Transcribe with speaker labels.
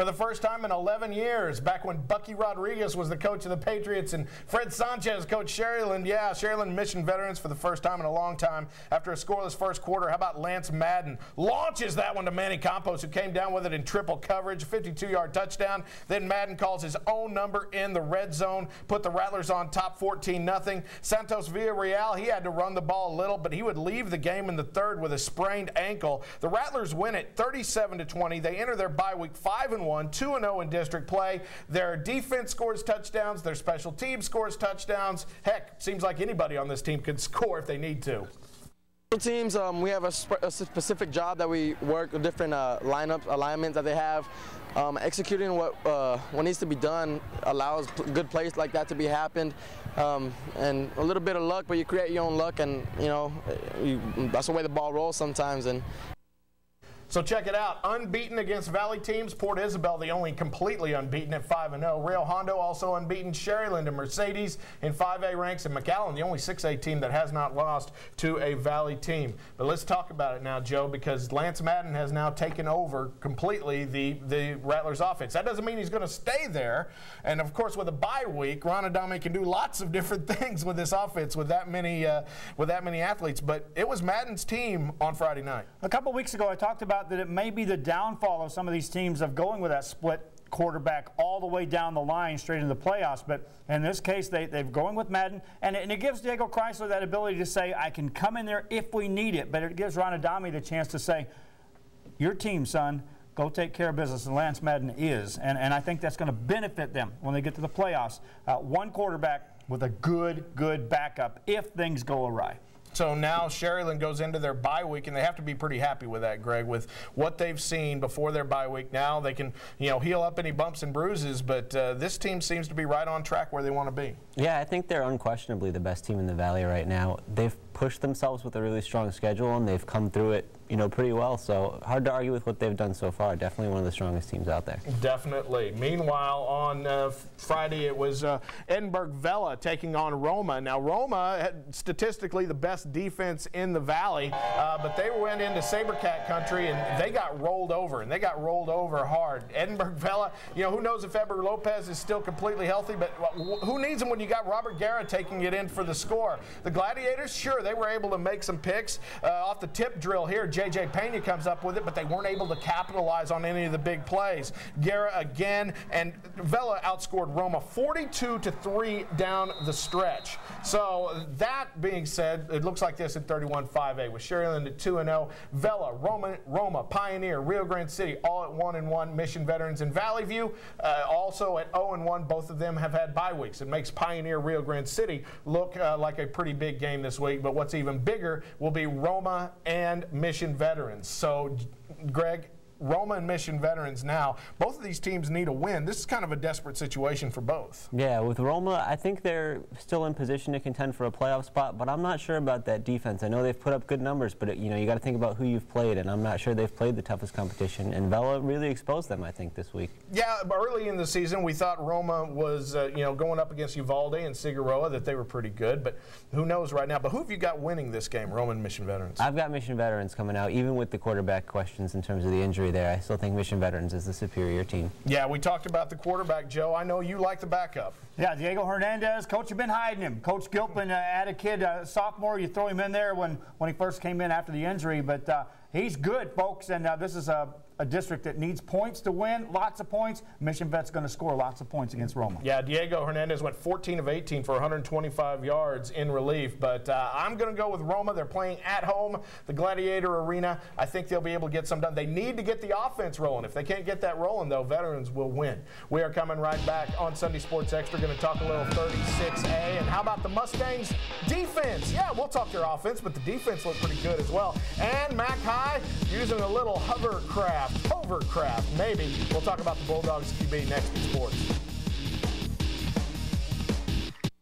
Speaker 1: for the first time in 11 years, back when Bucky Rodriguez was the coach of the Patriots and Fred Sanchez coached Sharyland. Yeah, Sharyland Mission veterans for the first time in a long time after a scoreless first quarter. How about Lance Madden launches that one to Manny Campos, who came down with it in triple coverage, 52-yard touchdown. Then Madden calls his own number in the red zone, put the Rattlers on top 14-0. Santos Villarreal, he had to run the ball a little, but he would leave the game in the third with a sprained ankle. The Rattlers win it 37-20. They enter their bye week 5-1, 2-0 in district play. Their defense scores touchdowns. Their special team scores touchdowns. Heck, seems like anybody on this team could score if they need to.
Speaker 2: Teams, we have a specific job that we work with different alignments that they have. Executing what needs to be done allows good plays like that to be happened, and a little bit of luck, but you create your own luck, and that's the way the ball rolls sometimes. And
Speaker 1: so check it out. Unbeaten against Valley teams. Port Isabel, the only completely unbeaten at 5-0. Rio Hondo also unbeaten. Sharyland and Mercedes in 5A ranks. And McAllen, the only 6A team that has not lost to a Valley team. But let's talk about it now, Joe, because Lance Madden has now taken over completely the Rattlers offense. That doesn't mean he's going to stay there. And, of course, with a bye week, Ron Adame can do lots of different things with this offense with that many athletes. But it was Madden's team on Friday night.
Speaker 3: A couple weeks ago, I talked about that it may be the downfall of some of these teams of going with that split quarterback all the way down the line straight into the playoffs. But in this case, they're going with Madden, and it gives Diego Chrysler that ability to say, I can come in there if we need it. But it gives Ron Adame the chance to say, your team, son, go take care of business, and Lance Madden is. And I think that's going to benefit them when they get to the playoffs. One quarterback with a good backup if things go awry.
Speaker 1: So now Sharyland goes into their bye week, and they have to be pretty happy with that, Greg, with what they've seen before their bye week. Now they can, heal up any bumps and bruises, but this team seems to be right on track where they want to be.
Speaker 4: Yeah, I think they're unquestionably the best team in the Valley right now. They've pushed themselves with a really strong schedule, and they've come through it, pretty well. So hard to argue with what they've done so far. Definitely one of the strongest teams out there.
Speaker 1: Definitely. Meanwhile, on Friday, it was Edinburgh Vela taking on Roma. Now, Roma had statistically the best defense in the Valley, but they went into Sabercat country and they got rolled over, and they got rolled over hard. Edinburgh Vela, who knows if Eber Lopez is still completely healthy, but who needs him when you got Robert Guerra taking it in for the score? The Gladiators, sure, they were able to make some picks off the tip drill here. J.J. Pena comes up with it, but they weren't able to capitalize on any of the big plays. Guerra again, and Vela outscored Roma 42-3 down the stretch. So that being said, it looks like this at 31-5A with Sharyland at 2-0. Vela, Roma, Pioneer, Rio Grande City, all at 1-1. Mission Veterans and Valley View also at 0-1. Both of them have had bye weeks. It makes Pioneer, Rio Grande City look like a pretty big game this week, but what's even bigger will be Roma and Mission Veterans. So, Greg, Roma and Mission Veterans now, both of these teams need a win. This is kind of a desperate situation for both.
Speaker 4: Yeah, with Roma, I think they're still in position to contend for a playoff spot, but I'm not sure about that defense. I know they've put up good numbers, but you got to think about who you've played, and I'm not sure they've played the toughest competition, and Vela really exposed them, I think, this week. Yeah,
Speaker 1: early in the season, we thought Roma was, going up against Uvalde and Figueroa, that they were pretty good, but who knows right now. But who have you got winning this game, Roma and Mission Veterans?
Speaker 4: I've got Mission Veterans coming out, even with the quarterback questions in terms of the injury there. I still think Mission Veterans is the superior team.
Speaker 1: Yeah, we talked about the quarterback, Joe. I know you like the backup.
Speaker 3: Yeah, Diego Hernandez. Coach, you've been hiding him. Coach Gilpin had a kid, sophomore. You throw him in there when he first came in after the injury, but he's good, folks, and this is a district that needs points to win, lots of points. Mission Vet's going to score lots of points against Roma.
Speaker 1: Yeah, Diego Hernandez went 14 of 18 for 125 yards in relief, but I'm going to go with Roma. They're playing at home, the Gladiator Arena. I think they'll be able to get some done. They need to get the offense rolling. If they can't get that rolling, though, Veterans will win. We are coming right back on Sunday Sports Extra, going to talk a little 36A, and how about the Mustangs' defense? Yeah, we'll talk their offense, but the defense looked pretty good as well. And Mac High using a little hovercraft, maybe. We'll talk about the Bulldogs QB next in sports.